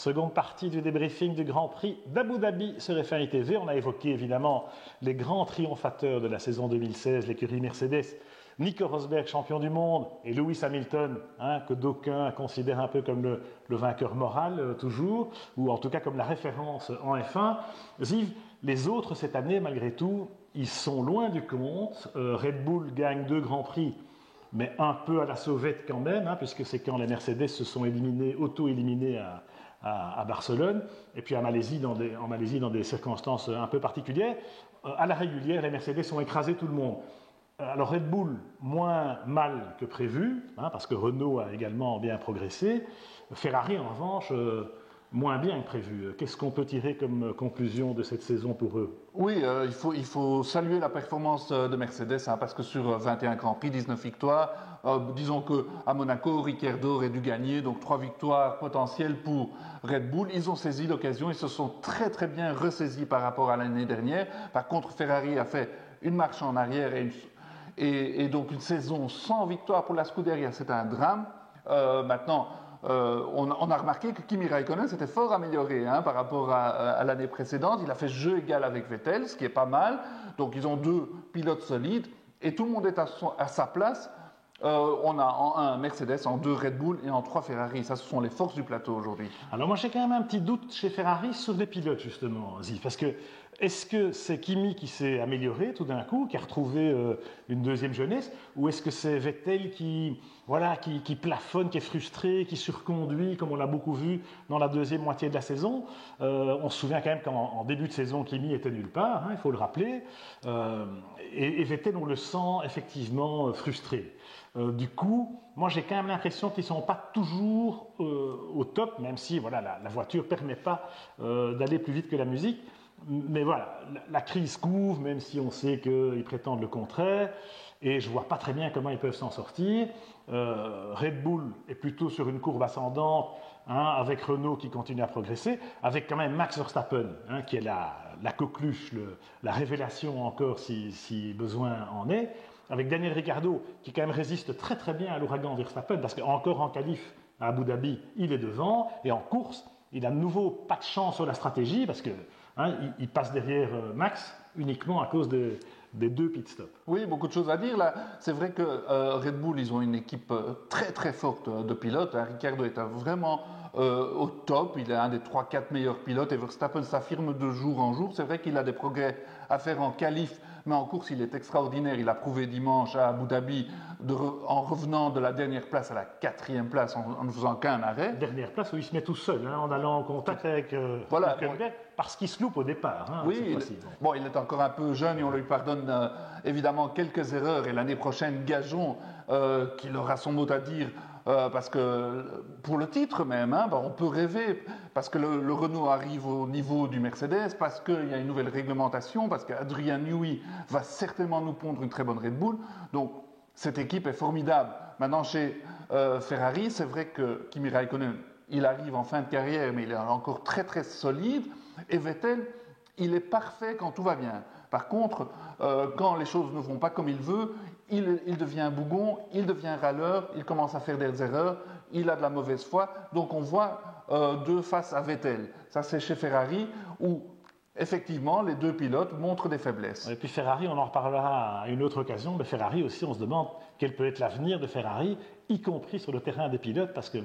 Seconde partie du débriefing du Grand Prix d'Abu Dhabi sur F1 ITV. On a évoqué évidemment les grands triomphateurs de la saison 2016, l'écurie Mercedes. Nico Rosberg, champion du monde, et Lewis Hamilton, que d'aucuns considèrent un peu comme le vainqueur moral, toujours, ou en tout cas comme la référence en F1. Ziv, les autres cette année, malgré tout, ils sont loin du compte. Red Bull gagne 2 Grands Prix, mais un peu à la sauvette quand même, puisque c'est quand les Mercedes se sont auto-éliminés à Barcelone, et puis en Malaisie dans des circonstances un peu particulières. À la régulière, les Mercedes ont écrasé tout le monde. Alors Red Bull, moins mal que prévu, parce que Renault a également bien progressé. Ferrari, en revanche, moins bien que prévu. Qu'est-ce qu'on peut tirer comme conclusion de cette saison pour eux? Oui, il faut saluer la performance de Mercedes, parce que sur 21 Grands Prix, 19 victoires, disons qu'à Monaco, Ricciardo aurait dû gagner, donc 3 victoires potentielles pour Red Bull. Ils ont saisi l'occasion, ils se sont très très bien ressaisis par rapport à l'année dernière. Par contre, Ferrari a fait une marche en arrière et donc une saison sans victoire pour la Scuderia, c'est un drame. Maintenant, on a remarqué que Kimi Raikkonen s'était fort amélioré par rapport à l'année précédente. Il a fait jeu égal avec Vettel, ce qui est pas mal. Donc ils ont 2 pilotes solides et tout le monde est à sa place. On a en 1 Mercedes, en 2 Red Bull et en 3 Ferrari. Ça, ce sont les forces du plateau aujourd'hui. Alors moi, j'ai quand même un petit doute chez Ferrari sur les pilotes, justement, Ziv, parce que est-ce que c'est Kimi qui s'est amélioré tout d'un coup, qui a retrouvé une deuxième jeunesse, ou est-ce que c'est Vettel qui plafonne, qui est frustré, qui surconduit, comme on l'a beaucoup vu dans la deuxième moitié de la saison? On se souvient quand même qu'en début de saison, Kimi était nulle part, il faut le rappeler, et Vettel, on le sent effectivement frustré. Du coup, moi j'ai quand même l'impression qu'ils ne sont pas toujours au top, même si la voiture ne permet pas d'aller plus vite que la musique. Mais voilà, la crise couvre, même si on sait qu'ils prétendent le contraire, et je ne vois pas très bien comment ils peuvent s'en sortir. Red Bull est plutôt sur une courbe ascendante, avec Renault qui continue à progresser, avec quand même Max Verstappen, qui est la coqueluche, la révélation encore si besoin en est, avec Daniel Ricciardo qui quand même résiste très très bien à l'ouragan Verstappen, parce qu'encore en qualif à Abu Dhabi, il est devant, et en course, il a de nouveau pas de chance sur la stratégie, parce que il passe derrière Max uniquement à cause des 2 pit stops. Oui, beaucoup de choses à dire là. C'est vrai que Red Bull, ils ont une équipe très très forte de pilotes. Ricciardo est vraiment au top. Il est un des 3-4 meilleurs pilotes et Verstappen s'affirme de jour en jour. C'est vrai qu'il a des progrès à faire en qualif, mais en course, il est extraordinaire. Il a prouvé dimanche à Abu Dhabi en revenant de la dernière place à la 4e place en ne faisant qu'un arrêt. Dernière place où il se met tout seul, en allant en contact avec Hülkenberg, parce qu'il se loupe au départ. Oui, il est encore un peu jeune et on lui pardonne évidemment quelques erreurs. Et l'année prochaine, gageons qu'il aura son mot à dire. Parce que pour le titre même, on peut rêver, parce que le Renault arrive au niveau du Mercedes, parce qu'il y a une nouvelle réglementation, parce qu'Adrian Newey va certainement nous pondre une très bonne Red Bull. Donc cette équipe est formidable. Maintenant chez Ferrari, c'est vrai que Kimi Raikkonen, il arrive en fin de carrière, mais il est encore très très solide. Et Vettel, il est parfait quand tout va bien. Par contre, quand les choses ne vont pas comme il veut, il devient bougon, il devient râleur, il commence à faire des erreurs, il a de la mauvaise foi. Donc on voit 2 faces à Vettel. Ça, c'est chez Ferrari où effectivement les 2 pilotes montrent des faiblesses. Et puis Ferrari, on en reparlera à une autre occasion, mais Ferrari aussi, on se demande quel peut être l'avenir de Ferrari, y compris sur le terrain des pilotes, parce que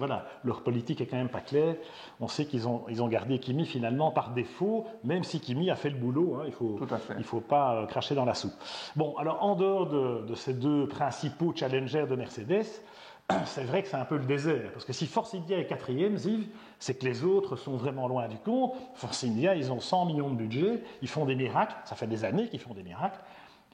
leur politique est quand même pas claire. On sait qu'ils ont gardé Kimi finalement par défaut, même si Kimi a fait le boulot, il faut pas cracher dans la soupe. Bon, alors en dehors de ces 2 principaux challengers de Mercedes, c'est vrai que c'est un peu le désert, parce que si Force India est 4e, Ziv, c'est que les autres sont vraiment loin du compte. Force India, ils ont 100 millions de budget, ils font des miracles, ça fait des années qu'ils font des miracles.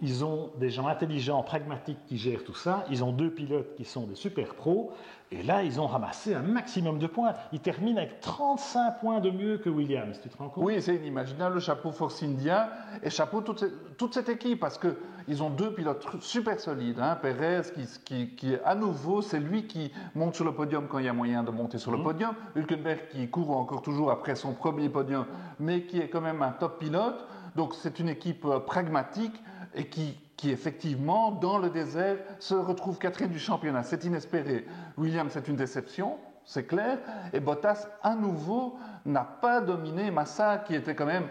Ils ont des gens intelligents, pragmatiques qui gèrent tout ça. Ils ont 2 pilotes qui sont des super pros. Et là, ils ont ramassé un maximum de points. Ils terminent avec 35 points de mieux que Williams. Tu te rends compte? Oui, c'est inimaginable. Chapeau Force India et chapeau toute cette équipe, parce qu'ils ont 2 pilotes super solides. Perez, qui à nouveau, c'est lui qui monte sur le podium quand il y a moyen de monter sur le podium. Hülkenberg qui court encore toujours après son premier podium, mais qui est quand même un top pilote. Donc c'est une équipe pragmatique et qui effectivement, dans le désert, se retrouve 4e du championnat. C'est inespéré. Williams, c'est une déception. c'est clair. Et Bottas, à nouveau, n'a pas dominé Massa, qui était quand même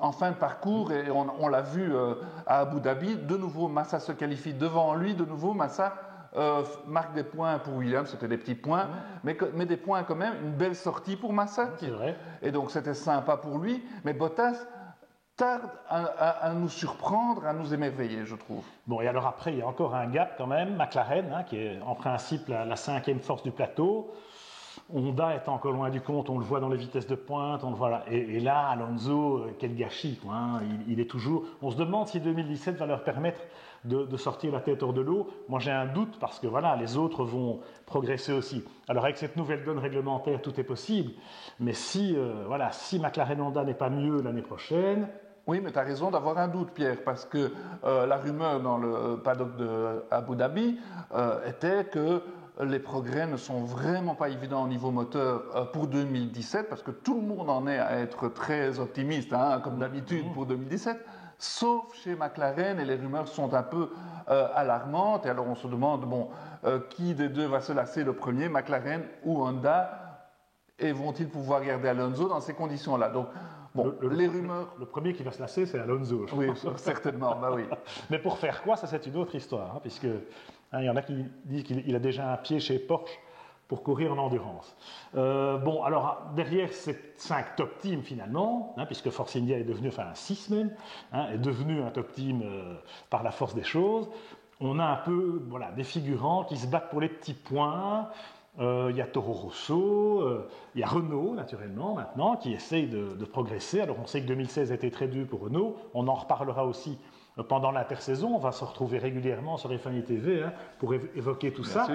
en fin de parcours. Et on l'a vu à Abu Dhabi. De nouveau, Massa se qualifie devant lui. De nouveau, Massa marque des points pour Williams. C'était des petits points, mais des points quand même. Une belle sortie pour Massa. C'est vrai. Et donc, c'était sympa pour lui. Mais Bottas tarde à nous surprendre, à nous émerveiller, je trouve. Bon, et alors après, il y a encore un gap quand même, McLaren, qui est en principe la cinquième force du plateau. Honda est encore loin du compte, on le voit dans les vitesses de pointe, on le voit là. Et là, Alonso, quel gâchis, quoi, hein. Il est toujours... On se demande si 2017 va leur permettre de sortir la tête hors de l'eau. Moi, j'ai un doute parce que voilà, les autres vont progresser aussi. Alors, avec cette nouvelle donne réglementaire, tout est possible. Mais si McLaren Honda n'est pas mieux l'année prochaine... Oui, mais tu as raison d'avoir un doute, Pierre, parce que la rumeur dans le paddock de Abu Dhabi était que les progrès ne sont vraiment pas évidents au niveau moteur pour 2017, parce que tout le monde en est à être très optimiste, hein, comme d'habitude pour 2017, sauf chez McLaren, et les rumeurs sont un peu alarmantes. Et alors on se demande, qui des deux va se lasser le premier, McLaren ou Honda, et vont-ils pouvoir garder Alonso dans ces conditions-là? Donc, les rumeurs... Le premier qui va se lasser, c'est Alonso. Oui, certainement, bah oui. Mais pour faire quoi, ça c'est une autre histoire, hein, puisque il y en a qui disent qu'il a déjà un pied chez Porsche pour courir en endurance. Alors derrière ces 5 top teams finalement, puisque Force India est devenu, 6 même, est devenu un top team par la force des choses, on a un peu des figurants qui se battent pour les petits points. Il y a Toro Rosso, il y a Renault naturellement maintenant qui essaye de progresser. Alors on sait que 2016 a été très dur pour Renault, on en reparlera aussi pendant l'intersaison, on va se retrouver régulièrement sur FNI TV pour évoquer tout ça.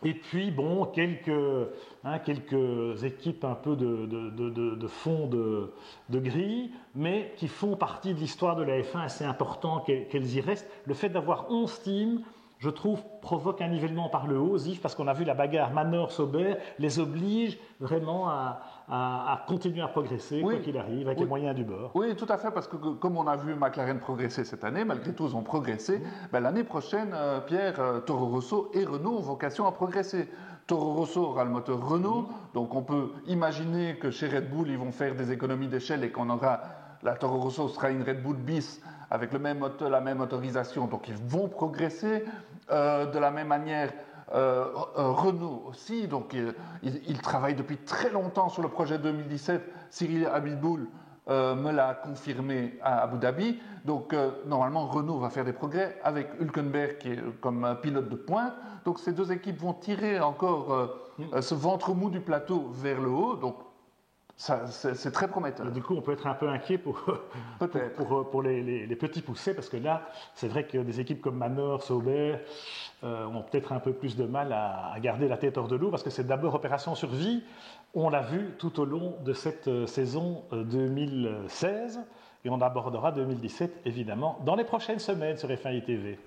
Et puis quelques équipes un peu de fond de grille, mais qui font partie de l'histoire de la F1 et c'est important qu'elles y restent. Le fait d'avoir 11 teams, je trouve, provoque un nivellement par le haut, Zif, parce qu'on a vu la bagarre Manor-Sauber, les oblige vraiment à continuer à progresser, quoi qu'il arrive, avec les moyens du bord. Oui, tout à fait, parce que comme on a vu McLaren progresser cette année, malgré tout, ils ont progressé. L'année prochaine, Pierre, Toro Rosso et Renault ont vocation à progresser. Toro Rosso aura le moteur Renault, donc on peut imaginer que chez Red Bull, ils vont faire des économies d'échelle et qu'on aura... La Toro Rosso sera une Red Bull bis avec la même motorisation, donc ils vont progresser. De la même manière, Renault aussi, donc il travaille depuis très longtemps sur le projet 2017. Cyril Abitboul me l'a confirmé à Abu Dhabi. Donc normalement, Renault va faire des progrès avec Hülkenberg qui est comme pilote de pointe. Donc ces deux équipes vont tirer encore ce ventre mou du plateau vers le haut. Donc c'est très prometteur. Et du coup, on peut être un peu inquiet pour les petits poussés, parce que là, c'est vrai que des équipes comme Manor, Sauber ont peut-être un peu plus de mal à garder la tête hors de l'eau, parce que c'est d'abord opération survie. On l'a vu tout au long de cette saison 2016, et on abordera 2017, évidemment, dans les prochaines semaines sur FNI TV.